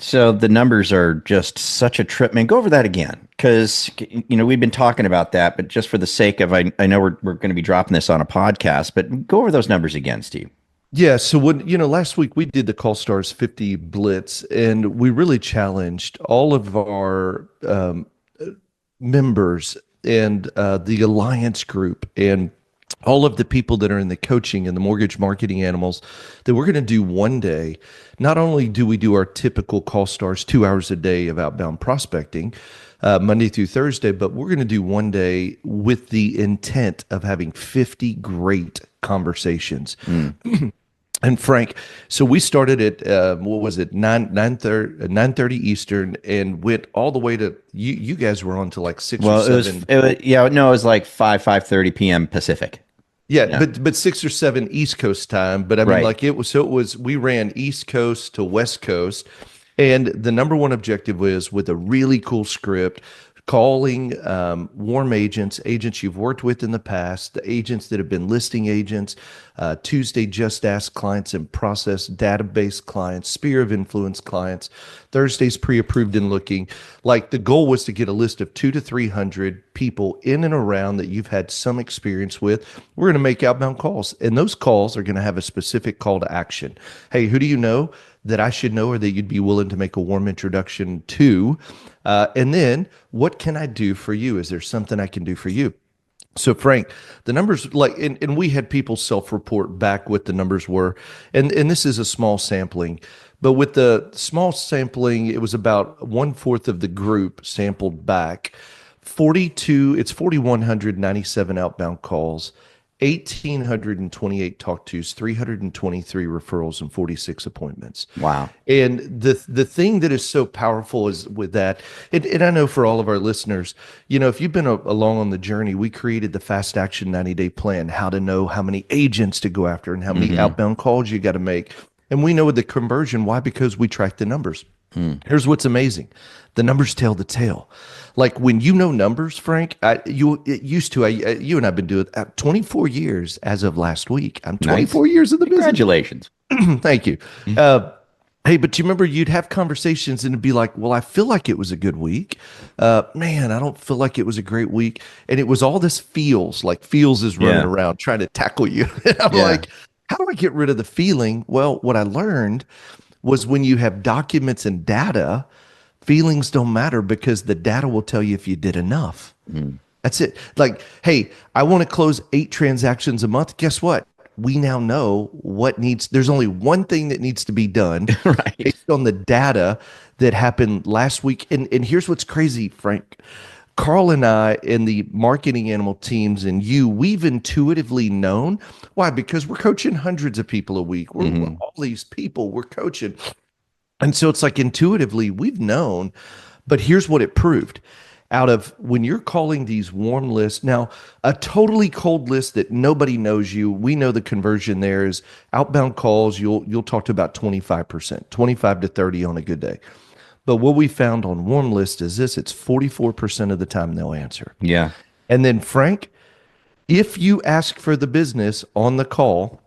So the numbers are just such a trip, man. Go over that again, because we've been talking about that, but just for the sake of, I know we're going to be dropping this on a podcast, but go over those numbers again, Steve. Yeah, so last week we did the Call Stars 50 Blitz, and we really challenged all of our members and the Alliance group and all of the people that are in the coaching and the mortgage marketing animals that we're going to do one day. Not only do we do our typical Call Stars 2 hours a day of outbound prospecting, Monday through Thursday, but we're going to do one day with the intent of having 50 great conversations. And Frank, so we started at what was it, 9:30 Eastern, and went all the way to you guys were on to like six or Well, seven. yeah, no, it was like 5:30 p.m. Pacific. Yeah, Yeah. but 6 or 7 East Coast time. But I mean, Right. like it was we ran East Coast to West Coast, and the number one objective was with a really cool script, calling warm agents you've worked with in the past, the agents that have been listing agents, Tuesday just ask clients and process database clients, sphere of influence clients, Thursdays pre-approved and looking. Like the goal was to get a list of 200 to 300 people in and around that you've had some experience with. We're going to make outbound calls, and those calls are going to have a specific call to action. Hey, who do you know that I should know or that you'd be willing to make a warm introduction to? And then what can I do for you? Is there something I can do for you? So Frank, the numbers and we had people self-report back what the numbers were. And this is a small sampling, but with the small sampling, it was about 1/4 of the group sampled back. 4,197 outbound calls, 1,828 talk tos, 323 referrals, and 46 appointments. Wow. And the thing that is so powerful is with that, and I know for all of our listeners, if you've been along on the journey, we created the Fast Action 90-day plan, how to know how many agents to go after and how many outbound calls you got to make. And we know the conversion. Why? Because we track the numbers. Here's what's amazing. The numbers tell the tale. Like when you know numbers, Frank, you and I've been doing 24 years as of last week. I'm Nice. 24 years in the business. Congratulations. Thank you. Hey, but you remember you'd have conversations and it'd be like, well, I feel like it was a good week. Man, I don't feel like it was a great week. And it was all this feels, like feels is running Yeah. around trying to tackle you. And I'm Yeah. like, how do I get rid of the feeling? Well, what I learned was when you have documents and data, feelings don't matter because the data will tell you if you did enough. That's it. Like, hey, I want to close 8 transactions a month. Guess what? We now know there's only one thing that needs to be done Right. based on the data that happened last week. And here's what's crazy, Frank. Carl and I and the marketing animal teams and we've intuitively known. Why? Because we're coaching hundreds of people a week. We're all these people we're coaching. And so it's like intuitively we've known, but here's what it proved. Out of when you're calling these warm lists, now a totally cold list that nobody knows you, we know the conversion there is outbound calls, you'll talk to about 25%, 25 to 30 on a good day. But what we found on warm list is this, it's 44% of the time they'll answer. Yeah. And then Frank, if you ask for the business on the call,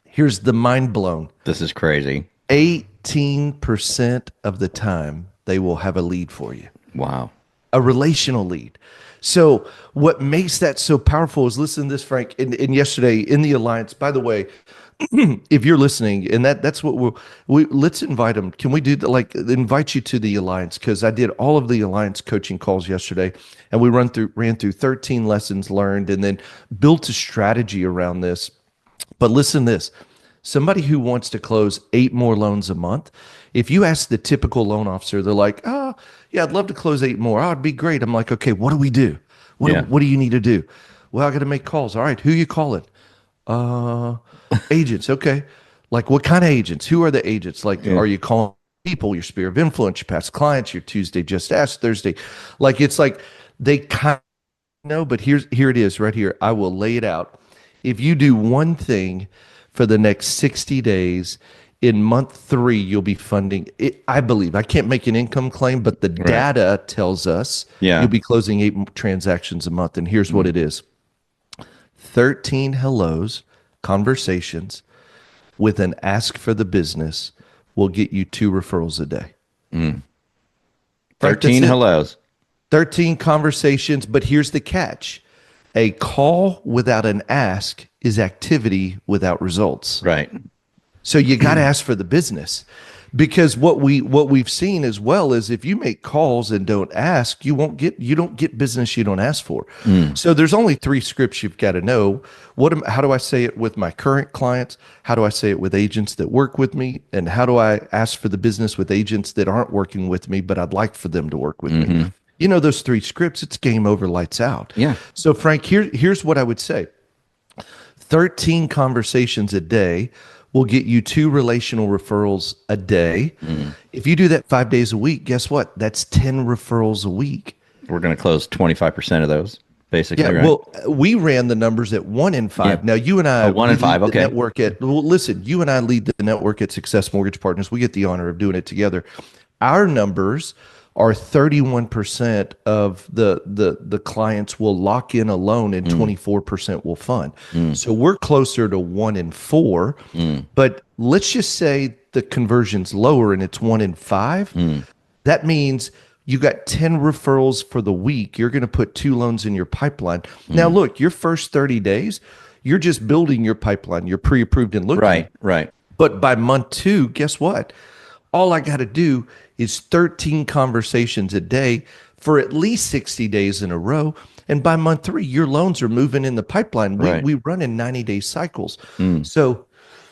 here's the mind blown. This is crazy. 18% of the time they will have a lead for you, Wow. a relational lead. So what makes that so powerful is listen to this, Frank. And yesterday in the Alliance, by the way, if you're listening, and that's what let's invite them. Can we do that? Like invite you to the Alliance? Because I did all of the Alliance coaching calls yesterday, and we ran through 13 lessons learned, and then built a strategy around this. But listen to this. Somebody who wants to close 8 more loans a month, if you ask the typical loan officer, they're like, oh, yeah, I'd love to close 8 more. Oh, it'd be great. I'm like, okay, what do we do? Yeah. What do you need to do? Well, I got to make calls. All right, who you calling? Uh, Agents. Okay. Like what kind of agents? Who are the agents? Like, Yeah. are you calling people, your sphere of influence, your past clients, your Tuesday just ask, Thursday? Like, it's like they kind of know, but here it is right here. I will lay it out. If you do one thing for the next 60 days, in month 3, you'll be funding it. I believe I can't make an income claim, but the Right. data tells us Yeah. you'll be closing 8 transactions a month. And here's what it is: 13 hellos, conversations with an ask for the business will get you 2 referrals a day. Frank, that's 13 it. hellos. 13 conversations, but here's the catch. A call without an ask is activity without results. Right. So you got to ask for the business, because what we've seen as well is if you make calls and don't ask, you don't get business you don't ask for. So there's only three scripts you've got to know. How do I say it with my current clients? How do I say it with agents that work with me? And how do I ask for the business with agents that aren't working with me, but I'd like for them to work with me? You know, those three scripts, it's game over, lights out. Yeah. So Frank, here's what I would say. 13 conversations a day will get you 2 relational referrals a day. If you do that 5 days a week, guess what? That's 10 referrals a week. We're going to close 25% of those, basically, Yeah, right? well, we ran the numbers at 1 in 5. Yeah. Now, you and I, 1 in 5, the okay. network at, well, listen, you and I lead the network at Success Mortgage Partners. We get the honor of doing it together. Our numbers are 31% of the clients will lock in a loan and 24% will fund. So we're closer to 1 in 4. But let's just say the conversion's lower and it's 1 in 5. That means you got 10 referrals for the week. You're going to put 2 loans in your pipeline. Now, look, your first 30 days, you're just building your pipeline. You're pre-approved and looking. Right. But by month 2, guess what? All I got to do is 13 conversations a day for at least 60 days in a row. And by month 3, your loans are moving in the pipeline. We run in 90-day cycles. So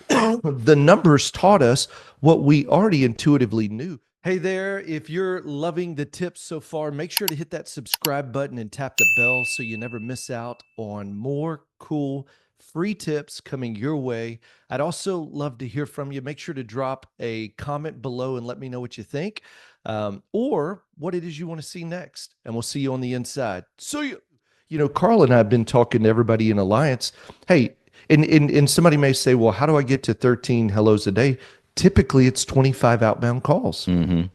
the numbers taught us what we already intuitively knew. Hey there, if you're loving the tips so far, make sure to hit that subscribe button and tap the bell so you never miss out on more cool free tips coming your way. I'd also love to hear from you. Make sure to drop a comment below and let me know what you think, or what it is you want to see next. And we'll see you on the inside. So you know, Carl and I have been talking to everybody in Alliance. Hey, and somebody may say, well, how do I get to 13 hellos a day? Typically, it's 25 outbound calls. Well,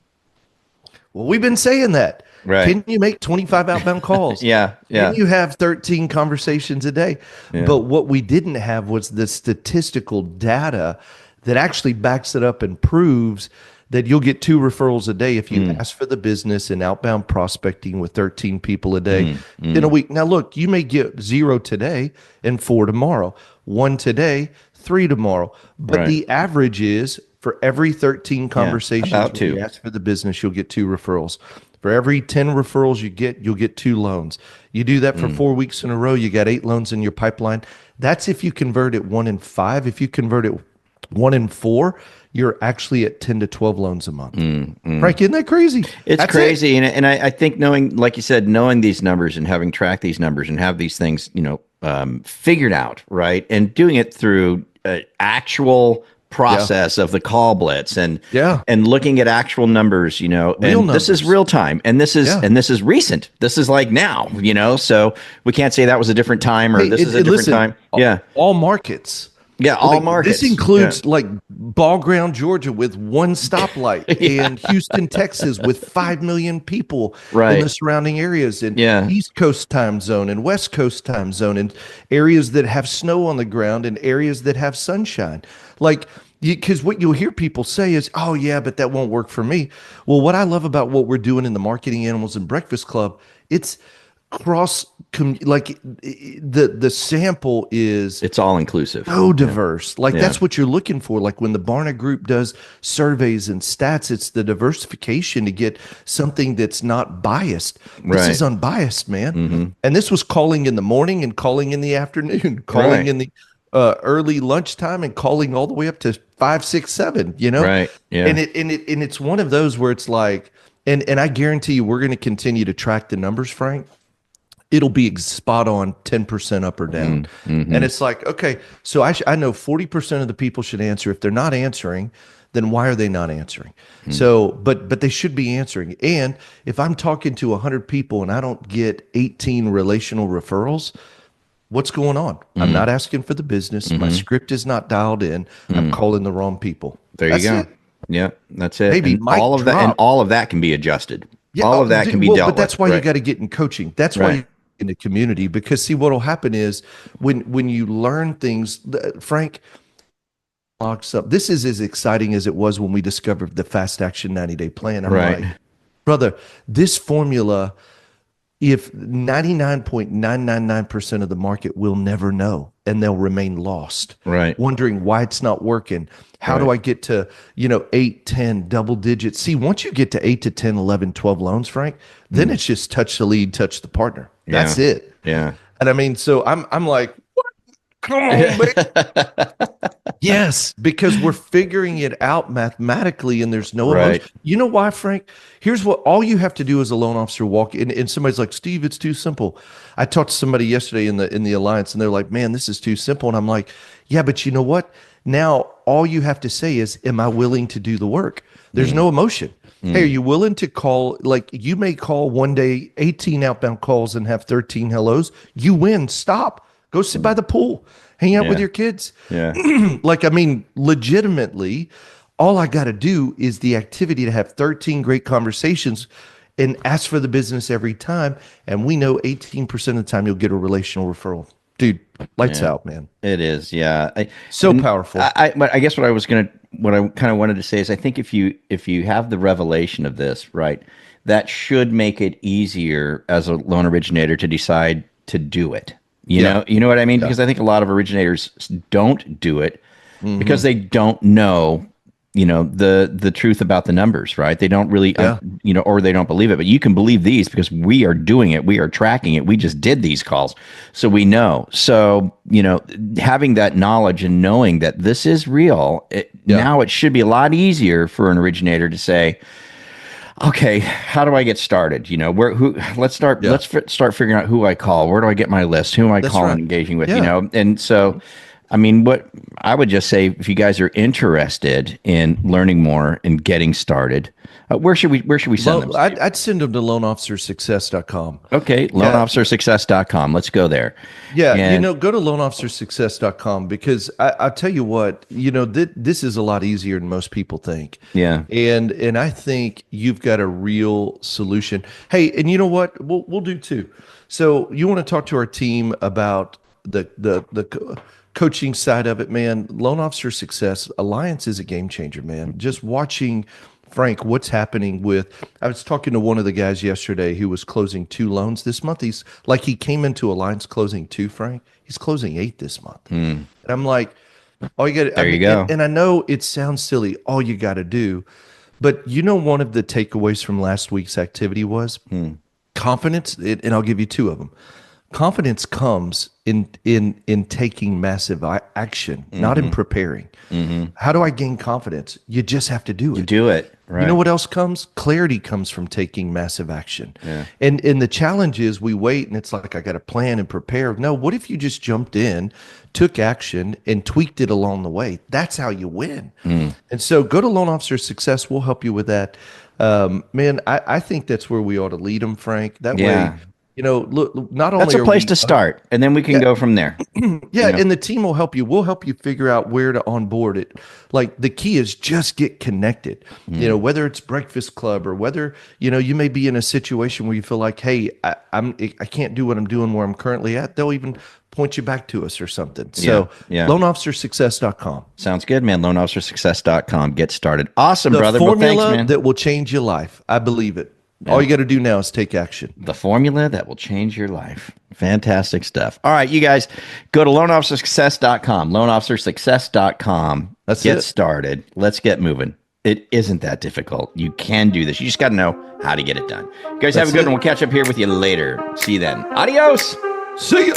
we've been saying that. Right. Can you make 25 outbound calls? Yeah. Can you have 13 conversations a day? Yeah. But what we didn't have was the statistical data that actually backs it up and proves that you'll get 2 referrals a day if you ask for the business and outbound prospecting with 13 people a day in a week. Now, look, you may get 0 today and 4 tomorrow, 1 today, 3 tomorrow. But the average is for every 13 conversations, about when 2. you ask for the business, you'll get 2 referrals. For every 10 referrals you get, you'll get 2 loans. You do that for 4 weeks in a row, you got 8 loans in your pipeline. That's if you convert it 1 in 5. If you convert it 1 in 4, you're actually at 10 to 12 loans a month. Frank, isn't that crazy? It's That's crazy. And I think knowing, like you said, knowing these numbers and having tracked these numbers and have these things, figured out, right? And doing it through actual process of the call blitz and looking at actual numbers, and this is real time, and this is recent. This is like now, so we can't say that was a different time or this is a different time. All markets. Yeah, all markets. This includes like Ball Ground, Georgia, with 1 stoplight, and Houston, Texas, with 5 million people in the surrounding areas, and East Coast time zone and West Coast time zone, and areas that have snow on the ground and areas that have sunshine. Because what you'll hear people say is, oh, yeah, but that won't work for me. Well, what I love about what we're doing in the Marketing Animals and Breakfast Club, it's the sample is, it's all inclusive, so diverse. That's what you're looking for. Like when the Barna Group does surveys and stats, it's the diversification to get something that's not biased. This is unbiased, man. And this was calling in the morning and calling in the afternoon, calling in the early lunchtime and calling all the way up to 5, 6, 7. And it's one of those where it's like, and I guarantee you, we're going to continue to track the numbers, Frank. It'll be spot on 10% up or down. And it's like, okay, so I know 40% of the people should answer. If they're not answering, then why are they not answering? So, but they should be answering. And if I'm talking to 100 people and I don't get 18 relational referrals, what's going on? I'm not asking for the business. My script is not dialed in. I'm calling the wrong people. There you go. Yeah, that's it. Maybe all of that can be adjusted. Yeah, all of that can be dealt with. But that's why you got to get in coaching. That's why in the community, because see what will happen is when you learn things, Frank, unlocks up. This is as exciting as it was when we discovered the fast action 90-day plan. I'm Right. like, brother, this formula, if 99.999% of the market will never know and they'll remain lost, Right. wondering why it's not working. How do Right. I get to, 8, 10 double digits? See, once you get to 8 to 10, 11, 12 loans, Frank, then it's just touch the lead, touch the partner. That's Yeah. it. Yeah. And I mean, so I'm like, what? Come on, baby. Yes, because we're figuring it out mathematically and there's no Right. emotion. You know why, Frank? Here's what all you have to do as a loan officer walk in, and somebody's like, Steve, it's too simple. I talked to somebody yesterday in the Alliance and they're like, man, this is too simple. And I'm like, yeah, but you know what? Now all you have to say is, am I willing to do the work? There's no emotion. Hey, are you willing to call? Like, you may call one day 18 outbound calls and have 13 hellos. You win. Stop. Go sit by the pool. Hang out with Yeah. your kids. Yeah. Like, I mean, legitimately, all I got to do is the activity to have 13 great conversations and ask for the business every time. And we know 18% of the time you'll get a relational referral. Dude, lights out, man. It is. Yeah. So powerful. But I guess what I kind of wanted to say is I think if you have the revelation of this, right, that should make it easier as a loan originator to decide to do it. You know what I mean? Because I think a lot of originators don't do it because they don't know, the truth about the numbers, right? They don't really, or they don't believe it. But you can believe these because we are doing it. We are tracking it. We just did these calls. So we know. So, having that knowledge and knowing that this is real, now it should be a lot easier for an originator to say, okay, how do I get started? Let's start figuring out who I call. Where do I get my list? Who am I calling and engaging with? And so, I mean, what I would just say, if you guys are interested in learning more and getting started, where should we send them? I'd send them to loanofficersuccess.com. Okay, loanofficersuccess.com. Let's go there. Yeah, And- go to loanofficersuccess.com because I'll tell you what, this is a lot easier than most people think. Yeah. And I think you've got a real solution. Hey, and you know what? We'll do too. So you want to talk to our team about the coaching side of it, man. Loan Officer Success Alliance is a game changer, man. Just watching, Frank, what's happening I was talking to one of the guys yesterday who was closing 2 loans this month. He came into Alliance closing 2, Frank. He's closing 8 this month. And I'm like, all you got There you go. And I know it sounds silly, all you got to do, but one of the takeaways from last week's activity was confidence, and I'll give you 2 of them. Confidence comes in taking massive action, not in preparing. How do I gain confidence? You just have to do it. You do it. Right. You know what else comes? Clarity comes from taking massive action. Yeah. And the challenge is we wait and it's like, I got to plan and prepare. No, what if you just jumped in, took action, and tweaked it along the way? That's how you win. And so go to Loan Officer Success. We'll help you with that. Man, I think that's where we ought to lead them, Frank. That way, look, not only that's a place to start, and then we can go from there. And the team will help you. We'll help you figure out where to onboard it. Like, the key is just get connected. Whether it's Breakfast Club or whether you may be in a situation where you feel like, hey, I can't do what I'm doing where I'm currently at. They'll even point you back to us or something. So loanofficersuccess.com. Sounds good, man. Loanofficersuccess.com. Get started. Awesome, The brother. formula Well, thanks, man. that will change your life. I believe it. All you got to do now is take action. The formula that will change your life. Fantastic stuff. All right, you guys, go to loanofficersuccess.com. Loanofficersuccess.com. Get started. Let's get moving. It isn't that difficult. You can do this. You just got to know how to get it done. You guys have a good one. We'll catch up here with you later. See you then. Adios. See ya.